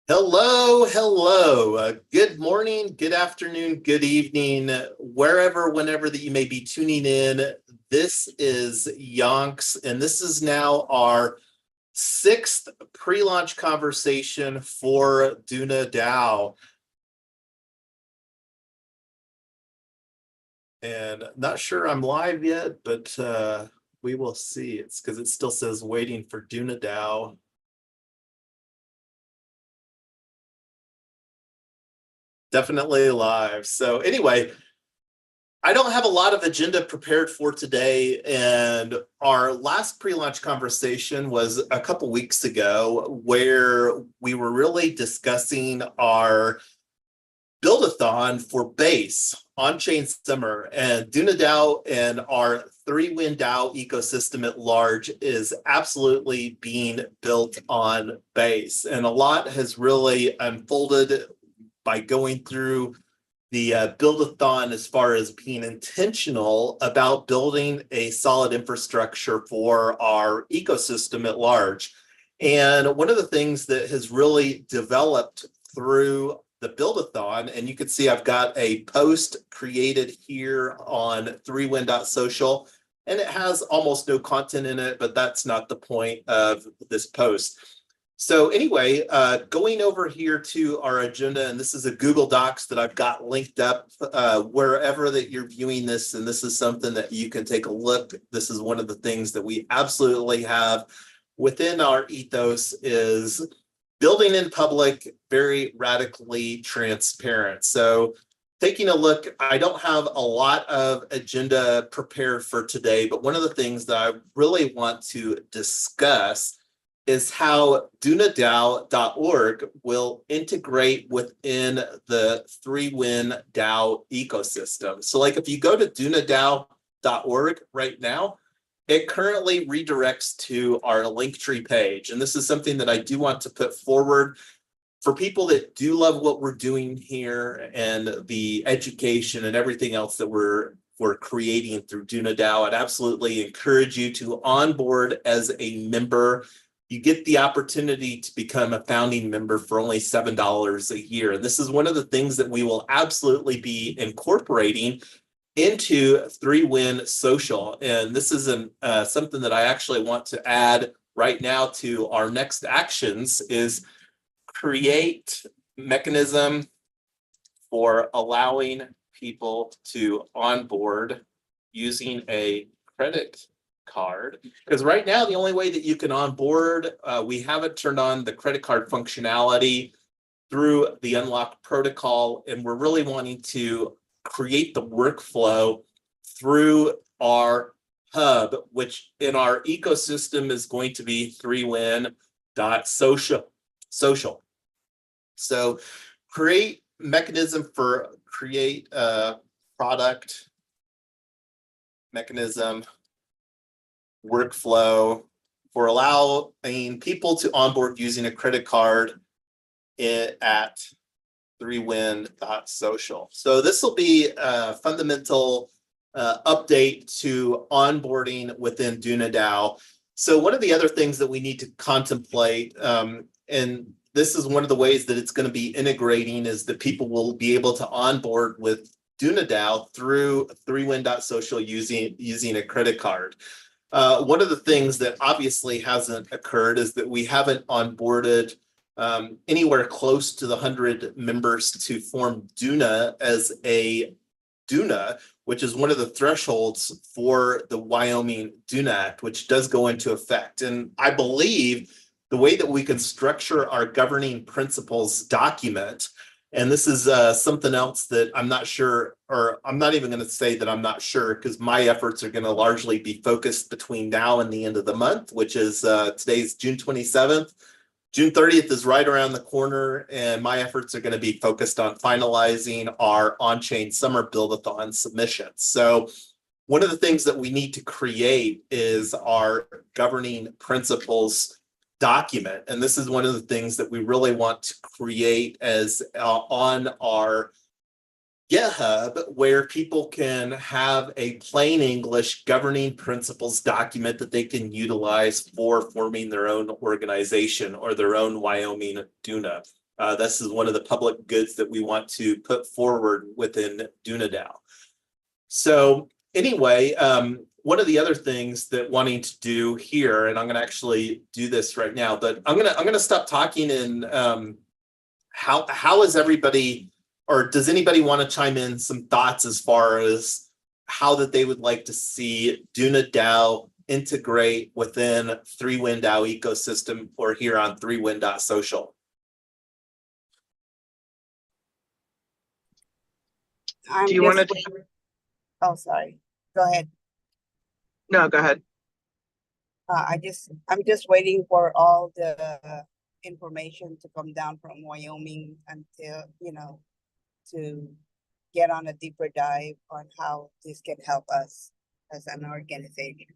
Hello, hello. Good morning, good afternoon, good evening, wherever, whenever that you may be tuning in. This is Yonks, and this is now our sixth pre-launch conversation for DUNADAO. And not sure I'm live yet, but we will see. It's because it still says waiting for DUNADAO. Definitely live. So anyway, I don't have a lot of agenda prepared for today, and our last pre-launch conversation was a couple weeks ago where we were really discussing our build-a-thon for Base on-chain summer, and DUNADAO and our three-win DAO ecosystem at large is absolutely being built on Base, and a lot has really unfolded by going through the build-a-thon as far as being intentional about building a solid infrastructure for our ecosystem at large. And one of the things that has really developed through the build-a-thon, and you can see I've got a post created here on 3win.social, and it has almost no content in it, but that's not the point of this post. So anyway, going over here to our agenda, and this is a Google Docs that I've got linked up wherever that you're viewing this, and this is something that you can take a look. This is one of the things that we absolutely have within our ethos is building in public, very radically transparent. So taking a look, I don't have a lot of agenda prepared for today, but one of the things that I really want to discuss is how DUNADAO.org will integrate within the 3Win DAO ecosystem. So like if you go to DUNADAO.org right now, it currently redirects to our Linktree page. And this is something that I do want to put forward for people that do love what we're doing here and the education and everything else that we're creating through DUNADAO. I'd absolutely encourage you to onboard as a member. You get the opportunity to become a founding member for only $7 a year. And this is one of the things that we will absolutely be incorporating into 3Win Social. And this is something that I actually want to add right now to our next actions is create mechanism for allowing people to onboard using a credit card, because right now the only way that you can onboard, we haven't turned on the credit card functionality through the unlock protocol, and we're really wanting to create the workflow through our hub, which in our ecosystem is going to be 3win.social. So create mechanism for create a product mechanism workflow for allowing people to onboard using a credit card at 3win.social. So this will be a fundamental update to onboarding within DUNADAO. So one of the other things that we need to contemplate, and this is one of the ways that it's going to be integrating, is that people will be able to onboard with DUNADAO through 3win.social using a credit card. One of the things that obviously hasn't occurred is that we haven't onboarded anywhere close to the 100 members to form DUNA as a DUNA, which is one of the thresholds for the Wyoming DUNA Act, which does go into effect. And I believe the way that we can structure our governing principles document, and this is something else that I'm not sure, or I'm not even going to say that I'm not sure, because my efforts are going to largely be focused between now and the end of the month, which is today's June 27th. June 30th is right around the corner, and my efforts are going to be focused on finalizing our on-chain summer build-a-thon submissions. So one of the things that we need to create is our governing principles document. And this is one of the things that we really want to create as on our GitHub, where people can have a plain English governing principles document that they can utilize for forming their own organization or their own Wyoming DUNA. This is one of the public goods that we want to put forward within DUNADAO. So anyway, one of the other things that wanting to do here, and I'm going to actually do this right now, but I'm going to stop talking. And how is everybody, or does anybody want to chime in some thoughts as far as how that they would like to see DUNADAO integrate within 3WinDAO ecosystem or here on 3win.social? Do you want to? Oh, sorry. Go ahead. No, go ahead. I'm just waiting for all the information to come down from Wyoming until, to get on a deeper dive on how this can help us as an organization.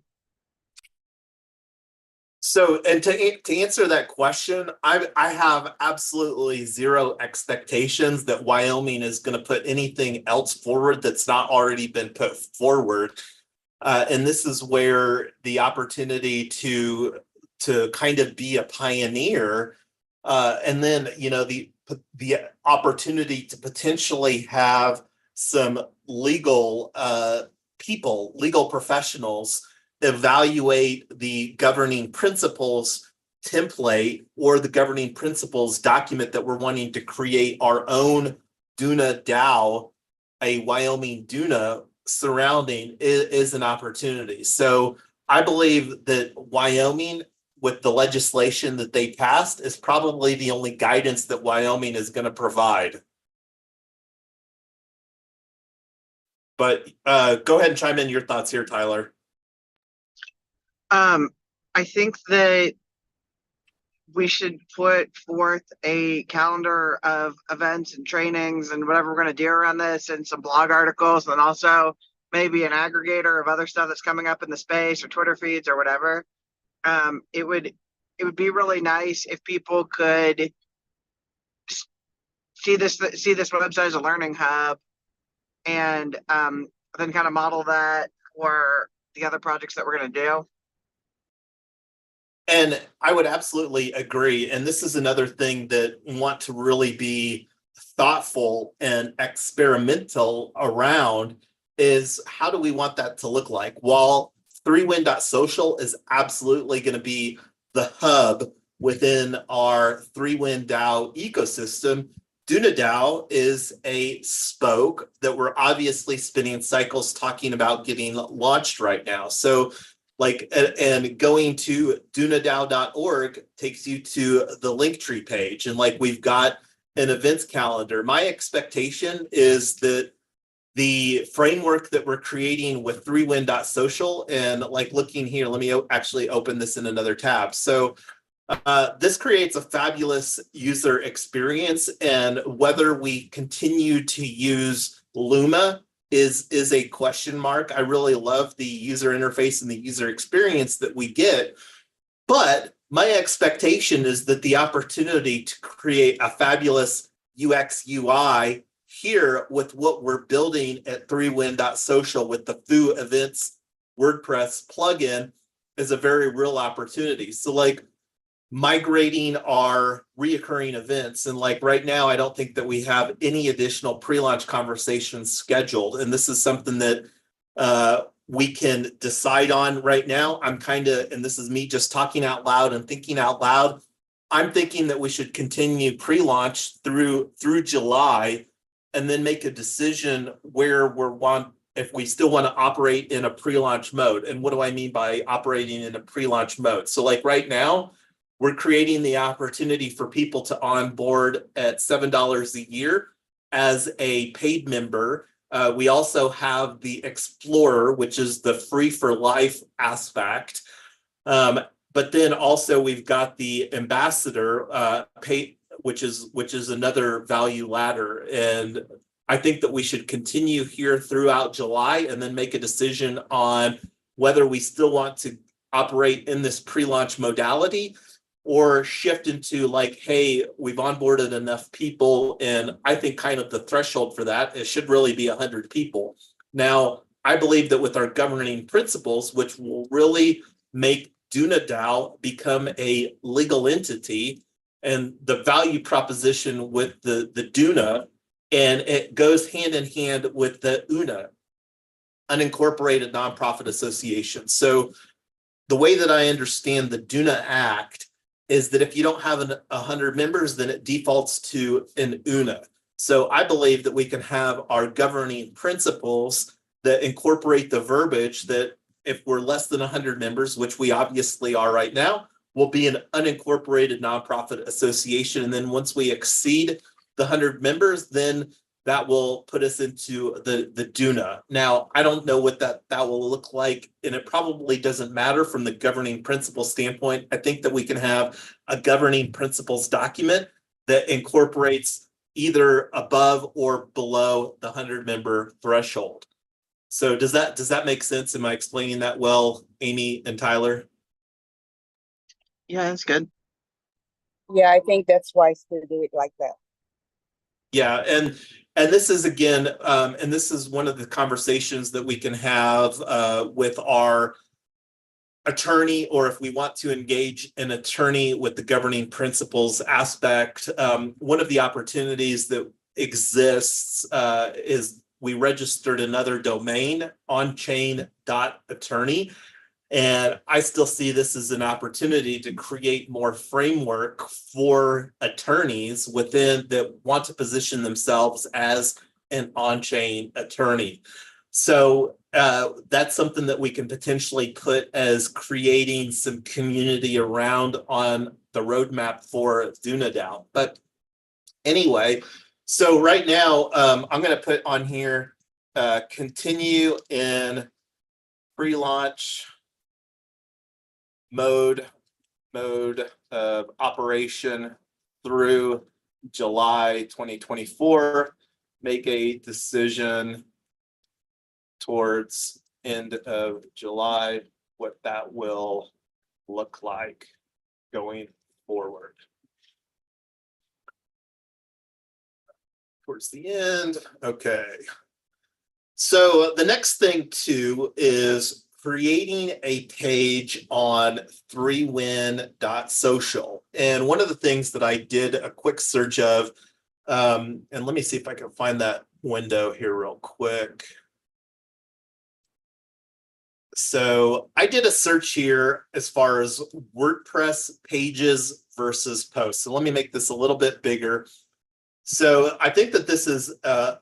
So, and to answer that question, I have absolutely zero expectations that Wyoming is going to put anything else forward that's not already been put forward. And this is where the opportunity to kind of be a pioneer, and then, the opportunity to potentially have some legal legal professionals evaluate the governing principles template or the governing principles document that we're wanting to create our own DUNADAO, a Wyoming DUNA surrounding is an opportunity. So I believe that Wyoming, with the legislation that they passed, is probably the only guidance that Wyoming is going to provide. But go ahead and chime in your thoughts here, Tyler. I think that we should put forth a calendar of events and trainings and whatever we're going to do around this, and some blog articles, and also maybe an aggregator of other stuff that's coming up in the space, or Twitter feeds or whatever. It would be really nice if people could see this website as a learning hub, and then kind of model that for the other projects that we're going to do. And I would absolutely agree. And this is another thing that we want to really be thoughtful and experimental around, is how do we want that to look like? While 3win.social is absolutely going to be the hub within our 3WinDAO ecosystem, DUNADAO is a spoke that we're obviously spinning cycles talking about getting launched right now. So and going to DUNADAO.org takes you to the Linktree page, and we've got an events calendar. My expectation is that the framework that we're creating with 3win.social, and looking here, let me actually open this in another tab. So this creates a fabulous user experience, and whether we continue to use Luma is a question mark. I really love the user interface and the user experience that we get, but my expectation is that the opportunity to create a fabulous UX UI here with what we're building at 3win.social with the Thu Events WordPress plugin is a very real opportunity. So migrating our reoccurring events, and right now I don't think that we have any additional pre-launch conversations scheduled, and this is something that we can decide on right now. I'm and this is me just talking out loud and thinking out loud, I'm thinking that we should continue pre-launch through July, and then make a decision where if we still want to operate in a pre-launch mode. And what do I mean by operating in a pre-launch mode? So right now, we're creating the opportunity for people to onboard at $7 a year as a paid member. We also have the Explorer, which is the free for life aspect. But then also we've got the Ambassador pay, which is another value ladder. And I think that we should continue here throughout July, and then make a decision on whether we still want to operate in this pre-launch modality, or shift into hey, we've onboarded enough people, and I think kind of the threshold for that, it should really be 100 people. Now, I believe that with our governing principles, which will really make DUNADAO become a legal entity, and the value proposition with the DUNA, and it goes hand in hand with the UNA, unincorporated nonprofit association. So the way that I understand the DUNA Act is that if you don't have 100 members, then it defaults to an UNA. So I believe that we can have our governing principles that incorporate the verbiage that if we're less than 100 members, which we obviously are right now, will be an unincorporated nonprofit association. And then once we exceed the 100 members, then that will put us into the DUNA. Now, I don't know what that will look like, and it probably doesn't matter from the governing principle standpoint. I think that we can have a governing principles document that incorporates either above or below the 100-member threshold. So does that make sense? Am I explaining that well, Amy and Tyler? Yeah, that's good. Yeah, I think that's wise to do it like that. Yeah, and this is again, and this is one of the conversations that we can have with our attorney, or if we want to engage an attorney with the governing principles aspect. One of the opportunities that exists is we registered another domain, onchain.attorney. And I still see this as an opportunity to create more framework for attorneys within that want to position themselves as an on-chain attorney. So that's something that we can potentially put as creating some community around on the roadmap for DUNADAO. But anyway, so right now I'm going to put on here continue in pre-launch mode of operation through July 2024. Make a decision towards end of July, what that will look like going forward. Towards the end, okay. So the next thing too is creating a page on 3win.social. And one of the things that I did a quick search of, and let me see if I can find that window here real quick. So I did a search here as far as WordPress pages versus posts. So let me make this a little bit bigger. So I think that this is a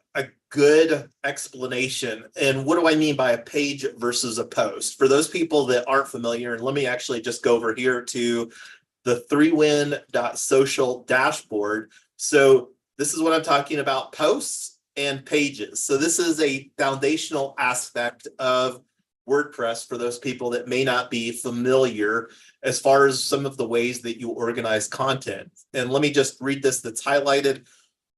good explanation. And what do I mean by a page versus a post? For those people that aren't familiar, and let me actually just go over here to the 3win.social dashboard. So this is what I'm talking about, posts and pages. So this is a foundational aspect of WordPress for those people that may not be familiar as far as some of the ways that you organize content. And let me just read this that's highlighted.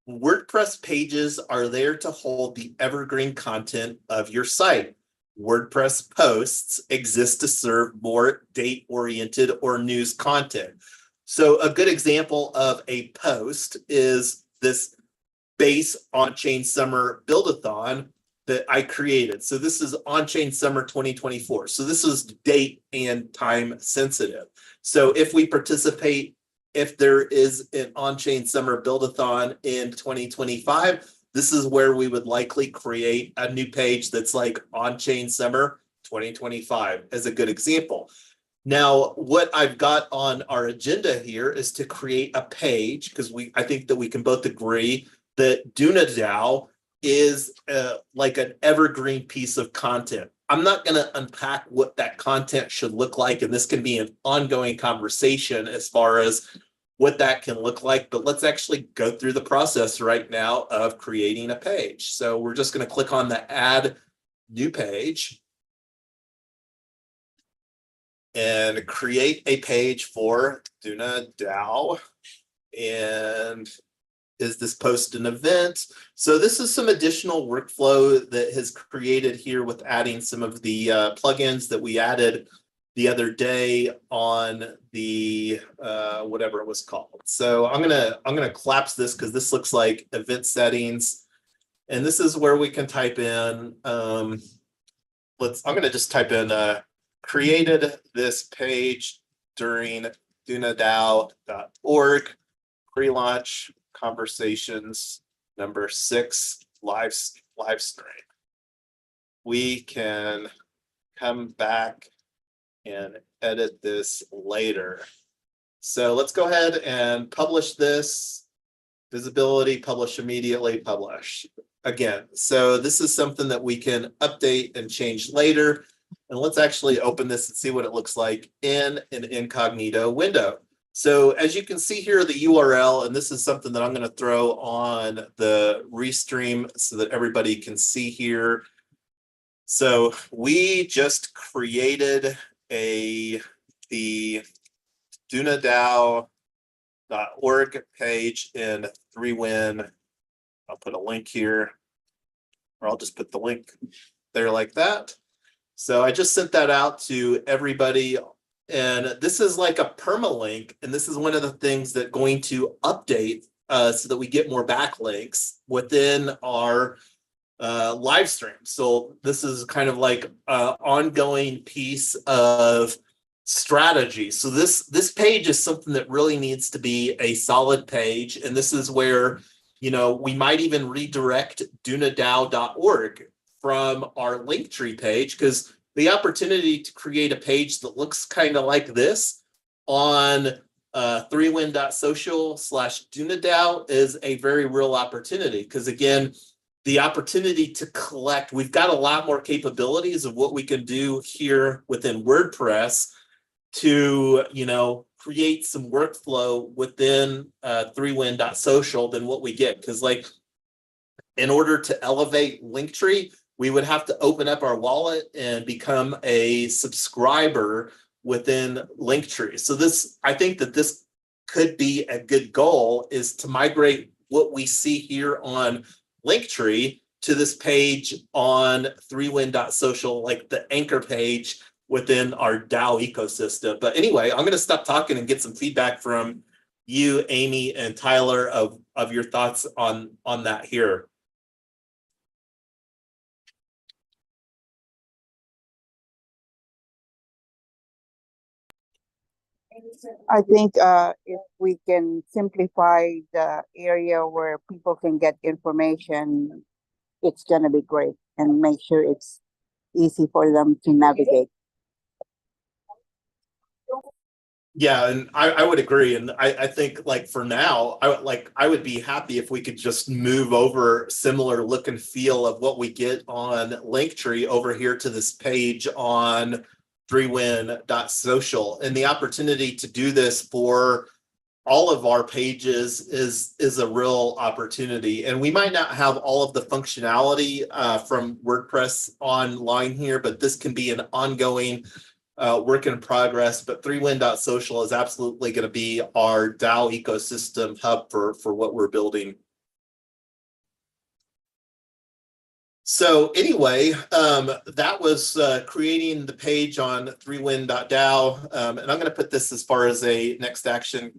WordPress pages are there to hold the evergreen content of your site. WordPress posts exist to serve more date-oriented or news content. So a good example of a post is this base on-chain summer build-a-thon that I created. So this is on-chain summer 2024. So this is date and time sensitive. So if we participate, if there is an on-chain summer build-a-thon in 2025, this is where we would likely create a new page that's like on-chain summer 2025 as a good example. Now, what I've got on our agenda here is to create a page, because I think that we can both agree that DUNADAO is like an evergreen piece of content. I'm not going to unpack what that content should look like, and this can be an ongoing conversation as far as what that can look like, but let's actually go through the process right now of creating a page. So we're just going to click on the add new page and create a page for DUNADAO. And is this post an event? So this is some additional workflow that has created here with adding some of the plugins that we added the other day on the whatever it was called. So I'm gonna collapse this because this looks like event settings, and this is where we can type in. I'm gonna just type in created this page during DUNADAO.org. pre-launch conversations number 6 live stream. We can come back and edit this later. So let's go ahead and publish this. Visibility, publish immediately, publish again. So this is something that we can update and change later. And let's actually open this and see what it looks like in an incognito window. So as you can see here, the URL, and this is something that I'm going to throw on the restream so that everybody can see here. So we just created the DUNADAO.org page in 3Win. I'll put a link here, or I'll just put the link there like that. So I just sent that out to everybody, and this is like a permalink, and this is one of the things that going to update so that we get more backlinks within our live stream. So this is kind of like an ongoing piece of strategy. So this page is something that really needs to be a solid page, and this is where, you know, we might even redirect DUNADAO.org from our Linktree page, because the opportunity to create a page that looks kind of like this on 3win.social/DUNADAO is a very real opportunity, because again, the opportunity to collect, we've got a lot more capabilities of what we can do here within WordPress to, you know, create some workflow within 3win.social than what we get. Because like, in order to elevate Linktree, we would have to open up our wallet and become a subscriber within Linktree. So this, I think that this could be a good goal, is to migrate what we see here on Linktree to this page on 3win.social, like the anchor page within our DAO ecosystem. But anyway, I'm going to stop talking and get some feedback from you, Amy, and Tyler of your thoughts on that here. I think if we can simplify the area where people can get information, it's going to be great, and make sure it's easy for them to navigate. Yeah, and I would agree. And I think, like, for now, I would be happy if we could just move over similar look and feel of what we get on Linktree over here to this page on 3win.social. And the opportunity to do this for all of our pages is a real opportunity. And we might not have all of the functionality from WordPress online here, but this can be an ongoing work in progress. But 3win.social is absolutely going to be our DAO ecosystem hub for what we're building. So anyway, that was creating the page on 3win.dao. And I'm going to put this as far as a next action,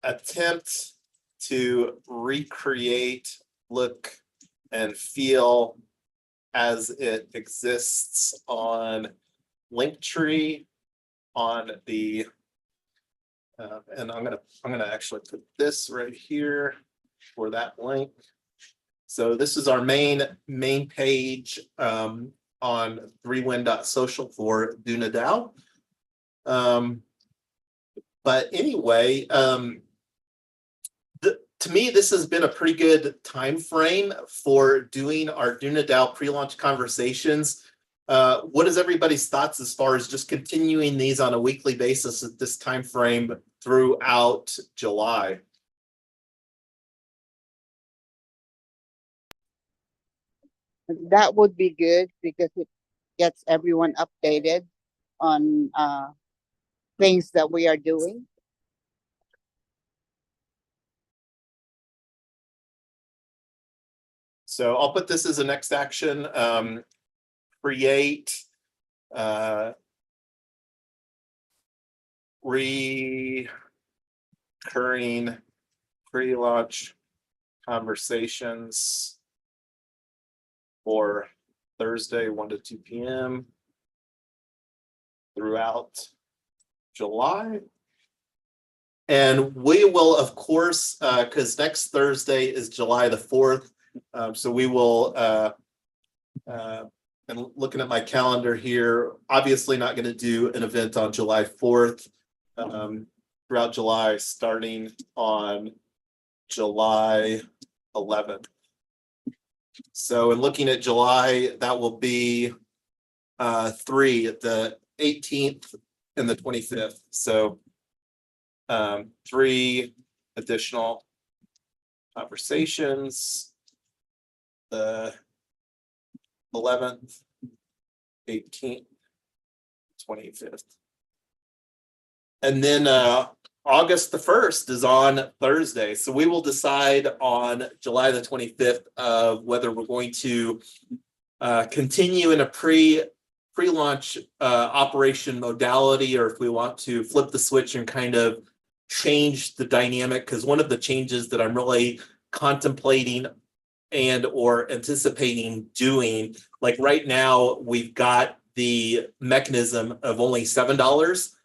attempt to recreate look and feel as it exists on Linktree on the and I'm gonna actually put this right here for that link. So this is our main page on 3win.social for DUNADAO. But anyway, to me, this has been a pretty good time frame for doing our DUNADAO pre-launch conversations. What is everybody's thoughts as far as just continuing these on a weekly basis at this time frame throughout July? That would be good, because it gets everyone updated on things that we are doing. So I'll put this as a next action. Create recurring pre-launch conversations for Thursday, 1 to 2 p.m. throughout July. And we will, of course, because next Thursday is July the 4th. So we will, and looking at my calendar here, obviously not going to do an event on July 4th, throughout July, starting on July 11th. So in looking at July, that will be 3, the 18th and the 25th. So 3 additional conversations, the 11th, 18th, 25th. And then August the 1st is on Thursday. So we will decide on July the 25th of whether we're going to continue in a pre-launch operation modality, or if we want to flip the switch and kind of change the dynamic. Because one of the changes that I'm really contemplating and or anticipating doing, like right now, we've got the mechanism of only $7,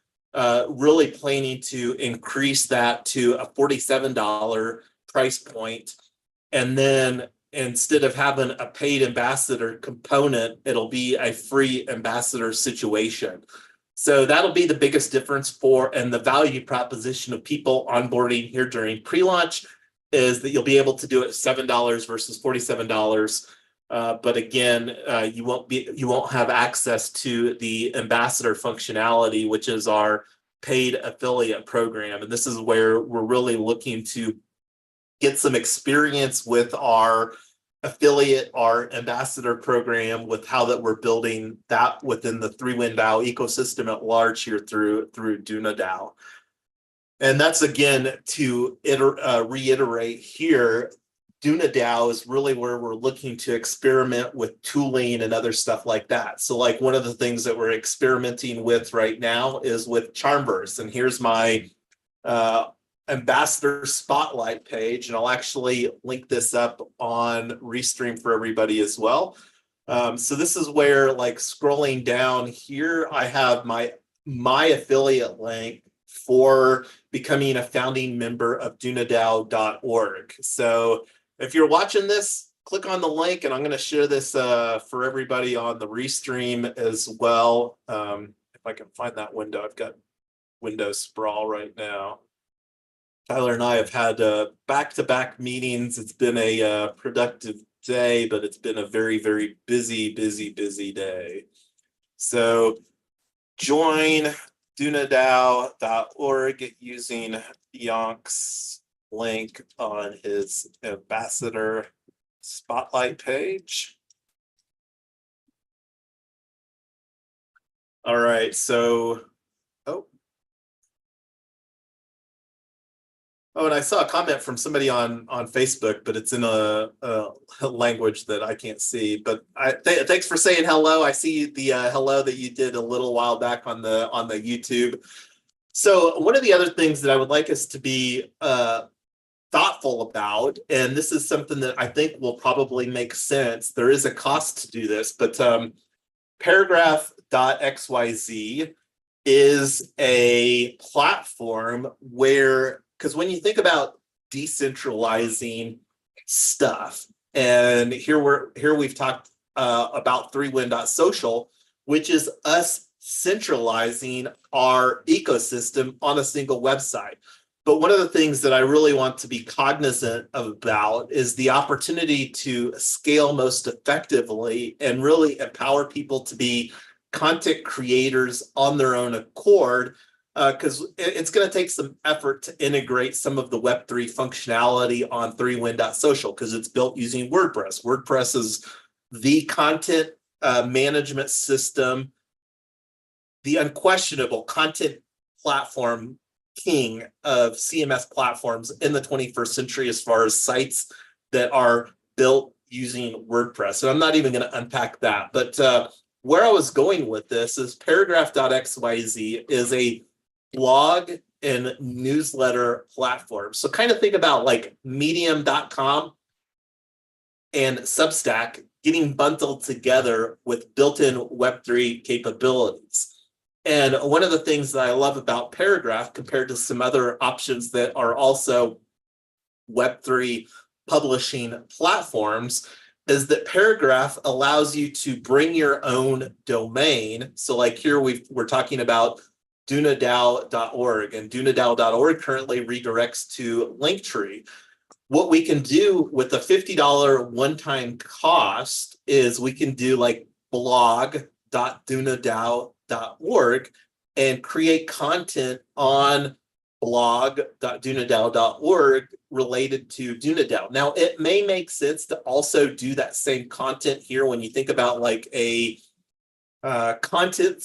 really planning to increase that to a $47 price point. And then instead of having a paid ambassador component, it'll be a free ambassador situation. So that'll be the biggest difference and the value proposition of people onboarding here during pre-launch is that you'll be able to do it $7 versus $47. But again, you won't have access to the ambassador functionality, which is our paid affiliate program. And this is where we're really looking to get some experience with our affiliate, our ambassador program, with how that we're building that within the 3WinDAO ecosystem at large here through DUNADAO. And that's, again, to reiterate here, DUNADAO is really where we're looking to experiment with tooling and other stuff like that. So like one of the things that we're experimenting with right now is with Charmverse. And here's my ambassador spotlight page, and I'll actually link this up on Restream for everybody as well. So this is where, like, scrolling down here, I have my affiliate link for becoming a founding member of DUNADAO.org. So if you're watching this, click on the link, and I'm going to share this for everybody on the Restream as well. If I can find that window, I've got Windows sprawl right now. Tyler and I have had back-to-back meetings. It's been a productive day, but it's been a very, very busy day. So join DUNADAO.org using Yonk's link on his ambassador spotlight page. All right, so Oh, and I saw a comment from somebody on Facebook, but it's in a language that I can't see. But thanks for saying hello. I see the hello that you did a little while back on the YouTube. So one of the other things that I would like us to be thoughtful about, and this is something that I think will probably make sense. There is a cost to do this, but paragraph.xyz is a platform where, because when you think about decentralizing stuff, and here we've talked about 3win.social, which is us centralizing our ecosystem on a single website. But one of the things that I really want to be cognizant about is the opportunity to scale most effectively and really empower people to be content creators on their own accord, because it's going to take some effort to integrate some of the Web3 functionality on 3win.social, because it's built using WordPress. WordPress is the content management system, the unquestionable content platform king of CMS platforms in the 21st century as far as sites that are built using WordPress. And I'm not even going to unpack that. But where I was going with this is paragraph.xyz is a blog and newsletter platform. So kind of think about like medium.com and Substack getting bundled together with built-in Web3 capabilities. And one of the things that I love about Paragraph compared to some other options that are also Web3 publishing platforms is that Paragraph allows you to bring your own domain. So like here we're talking about DUNADAO.org, and DUNADAO.org currently redirects to Linktree. What we can do with the $50 one-time cost is we can do like blog.dunadao.org and create content on blog.dunadao.org related to DUNADAO. Now, it may make sense to also do that same content here when you think about like a content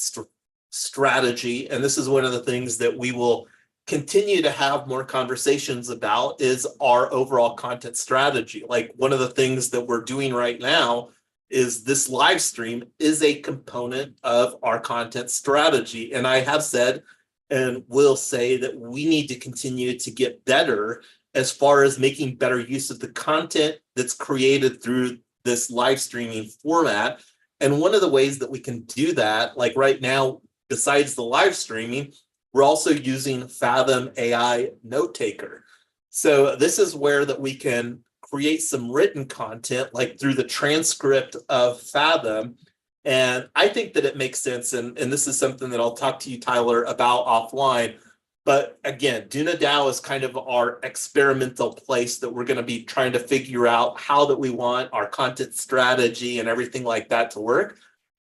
strategy. And this is one of the things that we will continue to have more conversations about is our overall content strategy. Like one of the things that we're doing right now is this live stream is a component of our content strategy. And I have said and will say that we need to continue to get better as far as making better use of the content that's created through this live streaming format. And one of the ways that we can do that, like right now, besides the live streaming, we're also using Fathom AI Note Taker. So this is where that we can create some written content like through the transcript of Fathom. And I think that it makes sense. And this is something that I'll talk to you, Tyler, about offline. But again, DUNADAO is kind of our experimental place that we're going to be trying to figure out how that we want our content strategy and everything like that to work.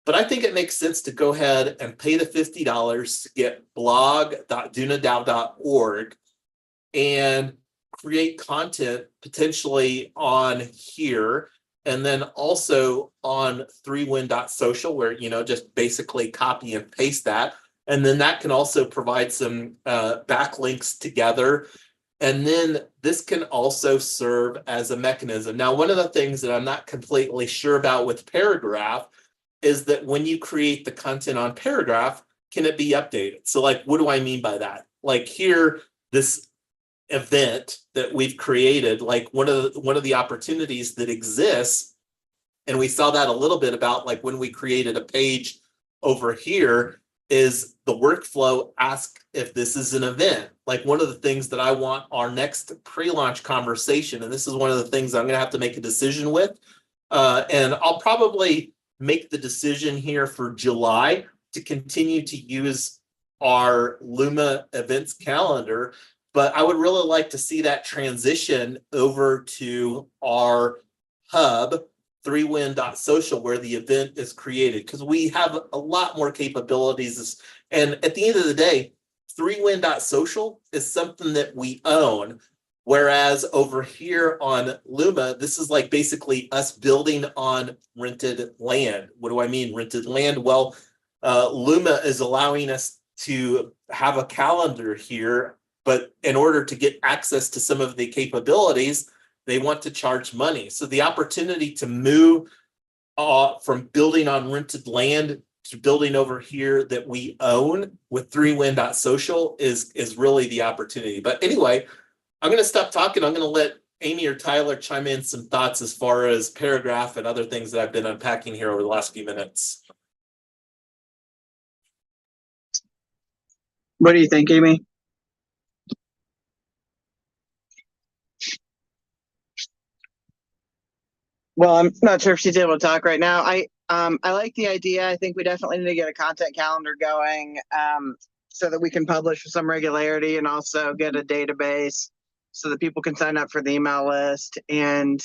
But I think it makes sense to go ahead and pay the $50 to get blog.dunadao.org and create content potentially on here, and then also on 3win.social, where, you know, just basically copy and paste that. And then that can also provide some backlinks together. And then this can also serve as a mechanism. Now, one of the things that I'm not completely sure about with Paragraph is that when you create the content on Paragraph, can it be updated? So like, what do I mean by that? Like here, this event that we've created, like one of the opportunities that exists, and we saw that a little bit about like when we created a page over here, is the workflow ask if this is an event. Like one of the things that I want our next pre-launch conversation, and this is one of the things I'm going to have to make a decision with, and I'll probably make the decision here for July to continue to use our Luma events calendar. But I would really like to see that transition over to our hub, 3win.social, where the event is created, because we have a lot more capabilities. And at the end of the day, 3win.social is something that we own. Whereas over here on Luma, this is like basically us building on rented land. What do I mean, rented land? Well, Luma is allowing us to have a calendar here, but in order to get access to some of the capabilities, they want to charge money. So the opportunity to move from building on rented land to building over here that we own with 3win.social is really the opportunity. But anyway, I'm going to stop talking. I'm going to let Amy or Tyler chime in some thoughts as far as Paragraph and other things that I've been unpacking here over the last few minutes. What do you think, Amy? Well, I'm not sure if she's able to talk right now. I like the idea. I think we definitely need to get a content calendar going so that we can publish with some regularity, and also get a database so that people can sign up for the email list, and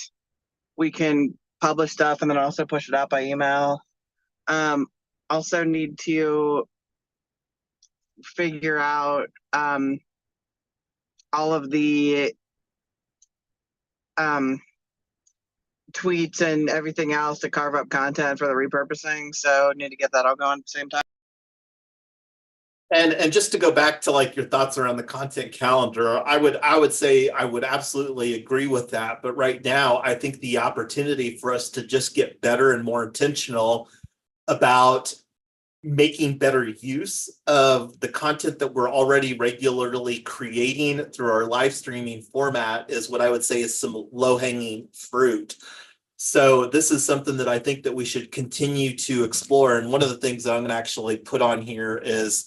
we can publish stuff and then also push it out by email. Also need to figure out all of the tweets and everything else to carve up content for the repurposing. So need to get that all going at the same time. And just to go back to like your thoughts around the content calendar, I would say I would absolutely agree with that. But right now, I think the opportunity for us to just get better and more intentional about making better use of the content that we're already regularly creating through our live streaming format is what I would say is some low-hanging fruit. So this is something that I think that we should continue to explore. And one of the things that I'm going to actually put on here is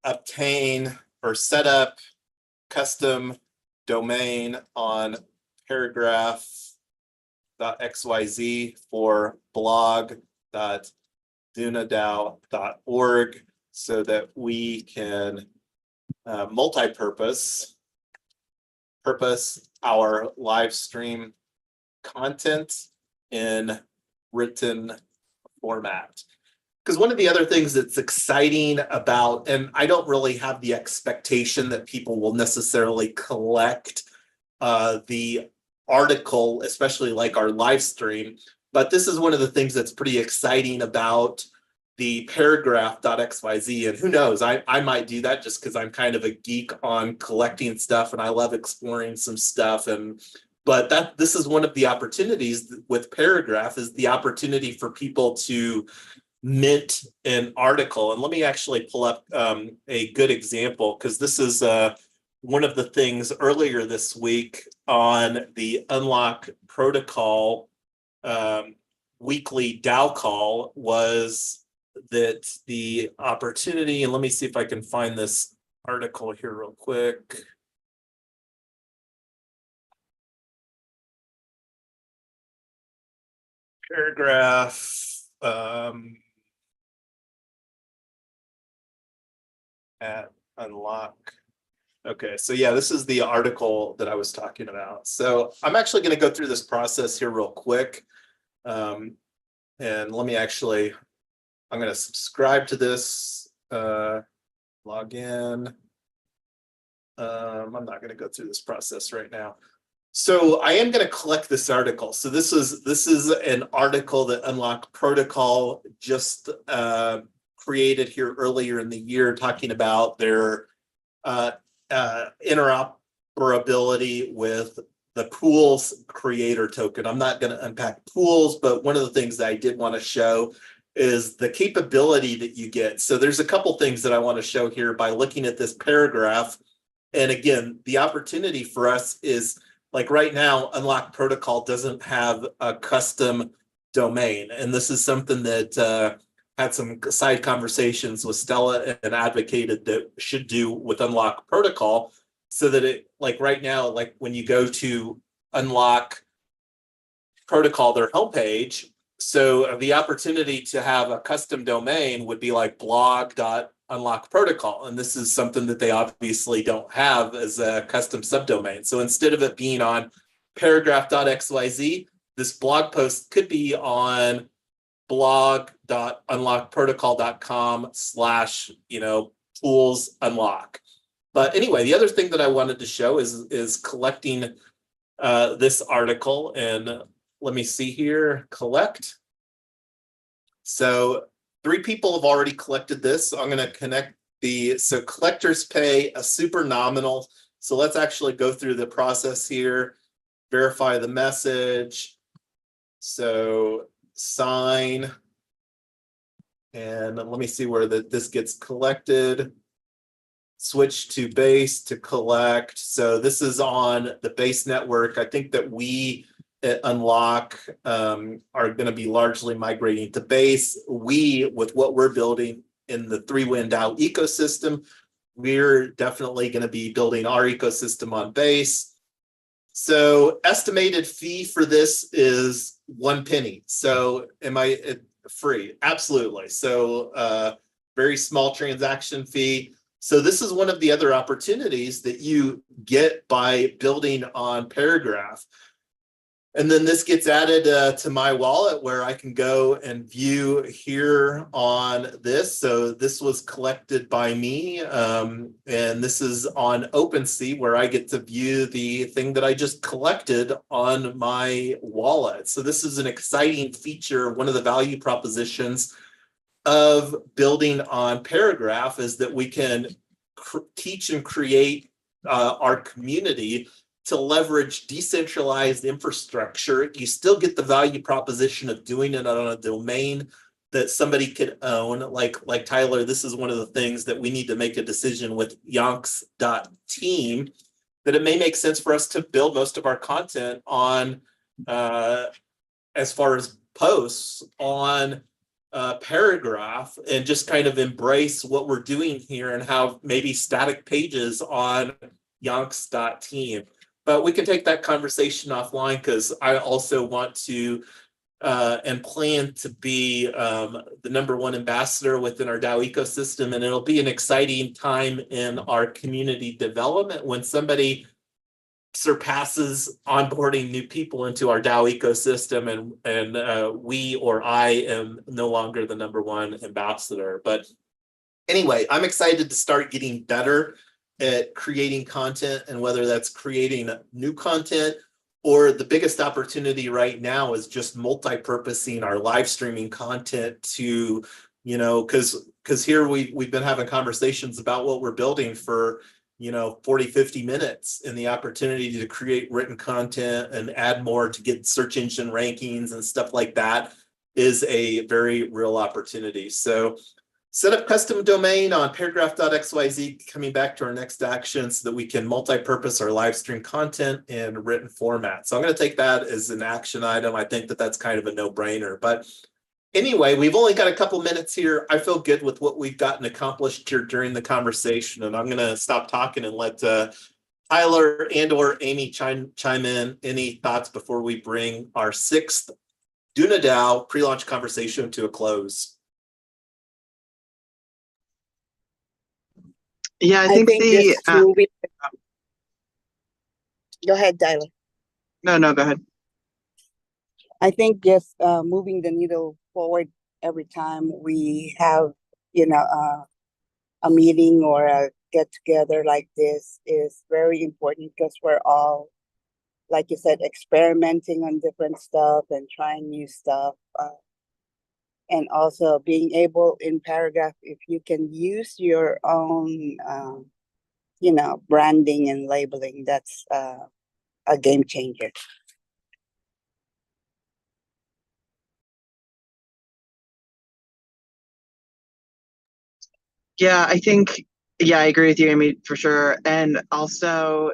obtain or set up custom domain on paragraph.xyz for blog.dunadao.org so that we can multi-purpose our live stream content in written format. Because one of the other things that's exciting about, and I don't really have the expectation that people will necessarily collect the article, especially like our live stream, but this is one of the things that's pretty exciting about the paragraph.xyz. And who knows, I might do that just because I'm kind of a geek on collecting stuff and I love exploring some stuff. But this is one of the opportunities with Paragraph, is the opportunity for people to mint an article. And let me actually pull up a good example, because this is one of the things earlier this week on the Unlock Protocol weekly DAO call was that the opportunity, and let me see if I can find this article here real quick. Paragraph at Unlock. Okay, so yeah, this is the article that I was talking about. So I'm actually going to go through this process here real quick. And let me actually, I'm going to subscribe to this, log in. I'm not going to go through this process right now. So I am going to collect this article. So this is an article that Unlock Protocol just created here earlier in the year, talking about their interoperability with the Pools creator token. I'm not going to unpack Pools, but one of the things that I did want to show is the capability that you get. So there's a couple things that I want to show here by looking at this paragraph. And again, the opportunity for us is, like right now, Unlock Protocol doesn't have a custom domain. And this is something that had some side conversations with Stella and advocated that should do with Unlock Protocol, so that it, like right now, like when you go to Unlock Protocol, their homepage, so the opportunity to have a custom domain would be like blog.unlockprotocol. And this is something that they obviously don't have as a custom subdomain. So instead of it being on paragraph.xyz, this blog post could be on blog.unlockprotocol.com/, tools unlock. But anyway, the other thing that I wanted to show is collecting this article. And let me see here, collect. So 3 people have already collected this. So I'm going to connect so collectors pay a super nominal. So let's actually go through the process here, verify the message. So sign, and let me see where this gets collected. Switch to base to collect. So this is on the base network. I think that we at Unlock are going to be largely migrating to base. We, with what we're building in the 3WIN DAO ecosystem, we're definitely going to be building our ecosystem on base. So estimated fee for this is 1 penny. So am I free? Absolutely. So very small transaction fee. So this is one of the other opportunities that you get by building on Paragraph. And then this gets added to my wallet, where I can go and view here on this. So this was collected by me. And this is on OpenSea, where I get to view the thing that I just collected on my wallet. So this is an exciting feature. One of the value propositions of building on Paragraph is that we can teach and create our community to leverage decentralized infrastructure. You still get the value proposition of doing it on a domain that somebody could own. Like Tyler, this is one of the things that we need to make a decision with Yonks.team, that it may make sense for us to build most of our content on, as far as posts, on Paragraph, and just kind of embrace what we're doing here and have maybe static pages on yonks.team. But we can take that conversation offline, because I also want to and plan to be the #1 ambassador within our DAO ecosystem. And it'll be an exciting time in our community development when somebody surpasses onboarding new people into our DAO ecosystem, and we or I am no longer the #1 ambassador. But anyway, I'm excited to start getting better at creating content, and whether that's creating new content, or the biggest opportunity right now is just multi-purposing our live streaming content to, because here we've been having conversations about what we're building for 40, 50 minutes, and the opportunity to create written content and add more to get search engine rankings and stuff like that is a very real opportunity. So set up custom domain on paragraph.xyz, coming back to our next action, so that we can multi-purpose our live stream content in written format. So I'm going to take that as an action item. I think that that's kind of a no-brainer. But anyway, we've only got a couple minutes here. I feel good with what we've gotten accomplished here during the conversation, and I'm going to stop talking and let Tyler and or Amy chime in. Any thoughts before we bring our 6th DUNADAO pre-launch conversation to a close? Yeah, I think the just moving. Go ahead, Tyler. no, go ahead. I think just moving the needle forward every time we have, a meeting or a get together like this is very important, because we're all, like you said, experimenting on different stuff and trying new stuff. And also being able in Paragraph, if you can use your own, branding and labeling, that's a game changer. Yeah, I agree with you, Amy, for sure. And also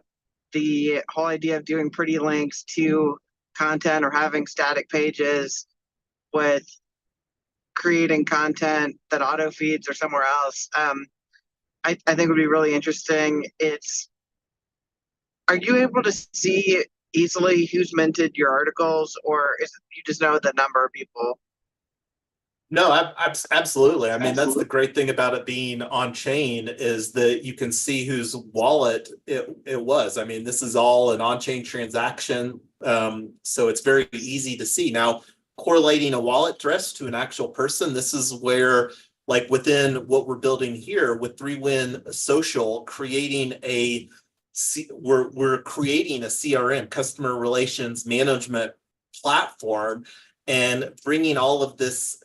the whole idea of doing pretty links to content, or having static pages with creating content that auto feeds or somewhere else, I think would be really interesting. Are you able to see easily who's minted your articles, or is it you just know the number of people? No, absolutely. I mean, that's the great thing about it being on chain, is that you can see whose wallet it was. I mean, this is all an on-chain transaction, so it's very easy to see. Now, correlating a wallet address to an actual person, this is where, like within what we're building here with 3Win Social, we're creating a CRM, customer relations management platform, and bringing all of this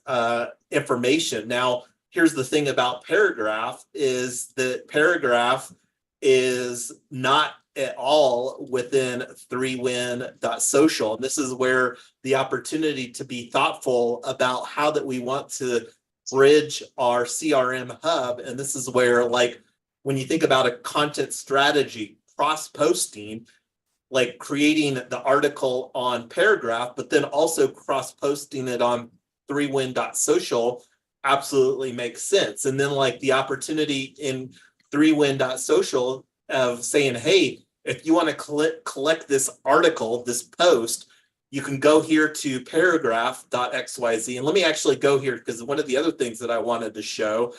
information. Now, here's the thing about Paragraph, is that Paragraph is not at all within 3win.social. And this is where the opportunity to be thoughtful about how that we want to bridge our CRM hub. And this is where, like, when you think about a content strategy, cross-posting, like creating the article on Paragraph, but then also cross-posting it on 3win.social absolutely makes sense. And then, like, the opportunity in 3win.social of saying, hey, if you want to collect this article, this post, you can go here to paragraph.xyz. And let me actually go here, because one of the other things that I wanted to show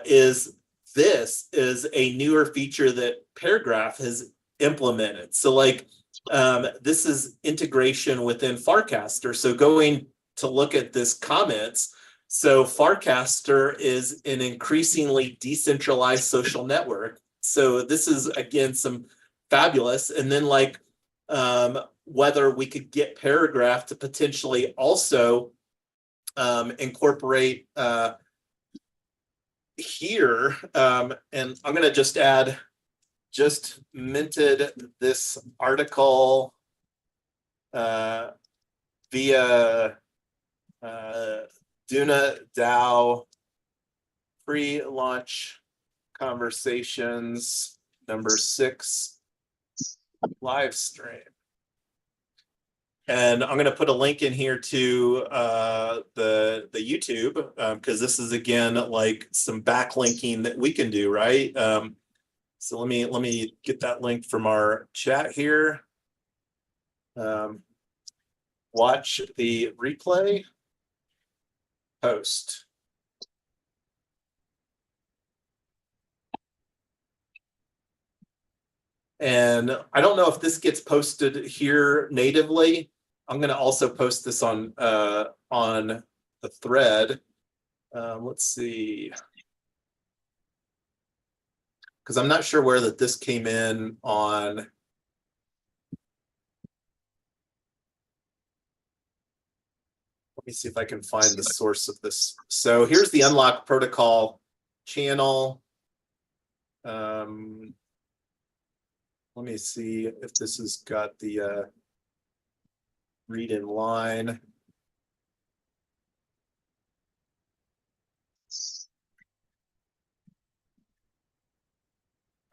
is this is a newer feature that Paragraph has implemented. So, like, this is integration within Farcaster. So going to look at this comments, so Farcaster is an increasingly decentralized social network. So this is, again, some fabulous. And then, like, whether we could get Paragraph to potentially also incorporate here, and I'm going to just add, just minted this article via DUNADAO pre-launch conversations #6 live stream. And I'm going to put a link in here to the YouTube because this is again like some backlinking that we can do, right? So let me get that link from our chat here. Watch the replay, post. And I don't know if this gets posted here natively. I'm going to also post this on the thread. Let's see, because I'm not sure where that this came in on. Let me see if I can find the source of this. So here's the Unlock Protocol channel. Let me see if this has got the read in line.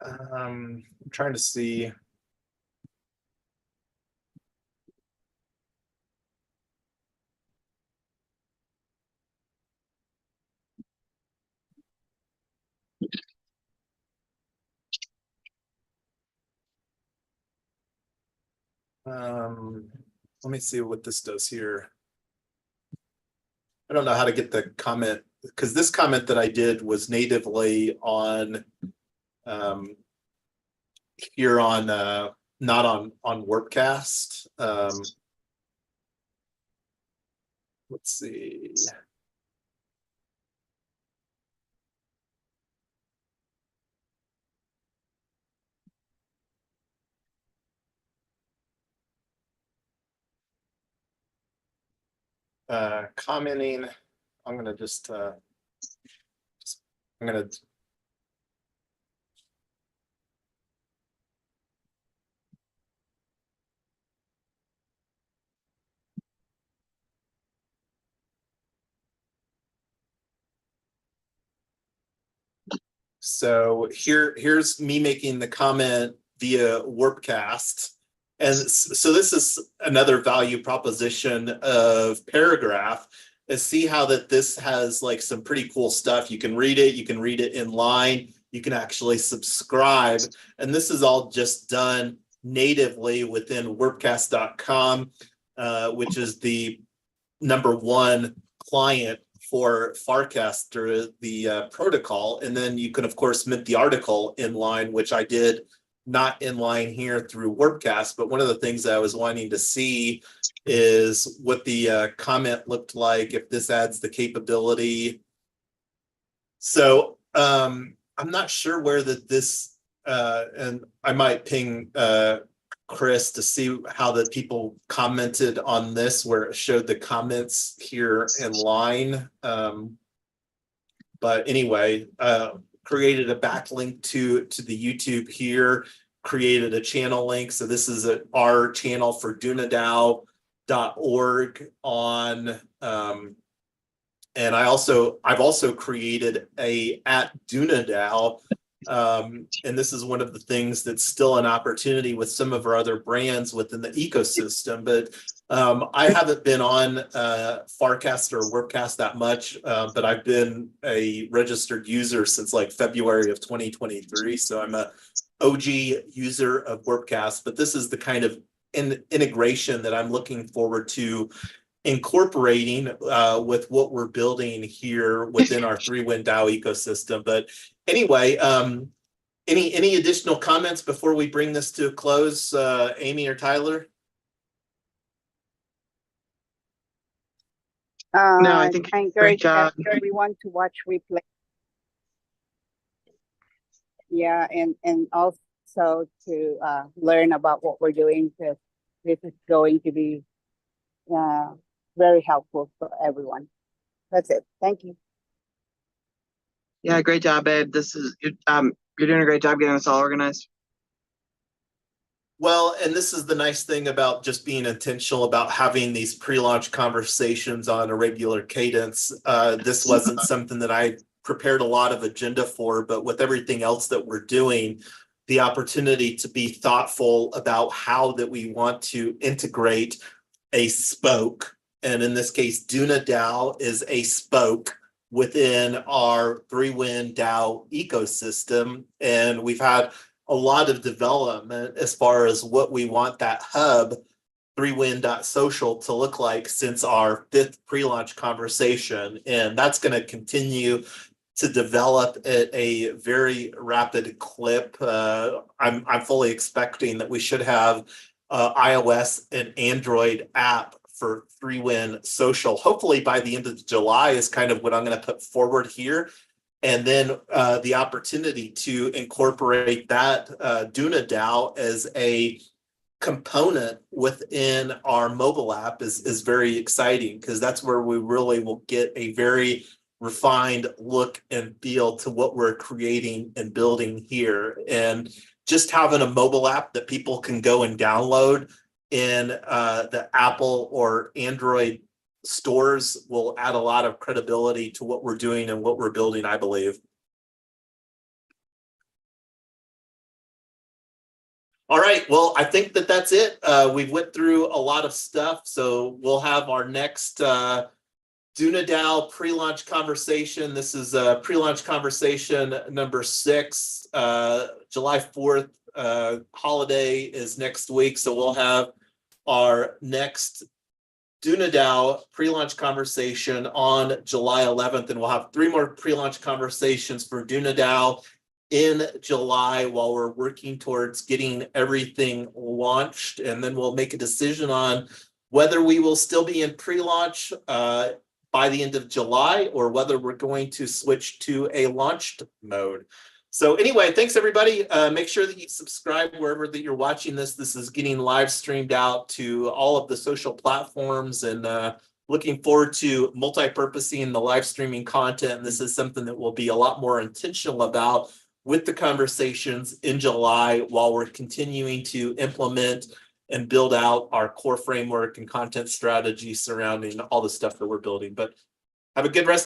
I'm trying to see. Let me see what this does here. I don't know how to get the comment because this comment that I did was natively on here on not on Warpcast. Let's see. Commenting. I'm gonna just I'm gonna so here's me making the comment via Warpcast. And so this is another value proposition of Paragraph, is see how that this has like some pretty cool stuff. You can read it in line, you can actually subscribe. And this is all just done natively within warpcast.com, which is the #1 client for Farcaster, the protocol. And then you can, of course, mint the article in line, which I did not in line here through Warpcast. But one of the things that I was wanting to see is what the comment looked like, if this adds the capability. So I'm not sure where that this, and I might ping Chris to see how the people commented on this, where it showed the comments here in line. But anyway, created a backlink to the YouTube here, created a channel link. So this is our channel for DUNADAO.org on, and I've also created a @DUNADAO. And this is one of the things that's still an opportunity with some of our other brands within the ecosystem. But I haven't been on Farcast or Warpcast that much, but I've been a registered user since like February of 2023. So I'm a OG user of Warpcast, but this is the kind of integration that I'm looking forward to incorporating with what we're building here within our 3Win DAO ecosystem. But anyway, any additional comments before we bring this to a close, Amy or Tyler? No, I think I great encourage job. everyone to watch replay. Yeah, and also to learn about what we're doing, because this is going to be very helpful for everyone. That's it. Thank you. Yeah, great job, babe. You're doing a great job getting us all organized. Well, and this is the nice thing about just being intentional about having these pre-launch conversations on a regular cadence. This wasn't something that I prepared a lot of agenda for, but with everything else that we're doing, the opportunity to be thoughtful about how that we want to integrate a spoke. And in this case, DUNADAO is a spoke within our 3Win DAO ecosystem. And we've had a lot of development as far as what we want that hub 3win.social to look like since our 5th pre-launch conversation. And that's going to continue to develop at a very rapid clip. I'm fully expecting that we should have iOS and Android app for 3Win social, hopefully by the end of July is kind of what I'm going to put forward here. And then the opportunity to incorporate that DUNADAO as a component within our mobile app is very exciting, because that's where we really will get a very refined look and feel to what we're creating and building here. And just having a mobile app that people can go and download in the Apple or Android stores will add a lot of credibility to what we're doing and what we're building, I believe. All right, well, I think that that's it. We've went through a lot of stuff, so we'll have our next DUNADAO pre-launch conversation. This is pre-launch conversation number 6. July 4th holiday is next week, so we'll have our next DUNADAO pre-launch conversation on July 11th, and we'll have 3 more pre-launch conversations for DUNADAO in July while we're working towards getting everything launched, and then we'll make a decision on whether we will still be in pre-launch by the end of July or whether we're going to switch to a launched mode. So anyway, thanks everybody. Make sure that you subscribe wherever that you're watching this. This is getting live streamed out to all of the social platforms, and looking forward to multi-purposing the live streaming content. And this is something that we'll be a lot more intentional about with the conversations in July while we're continuing to implement and build out our core framework and content strategy surrounding all the stuff that we're building. But have a good rest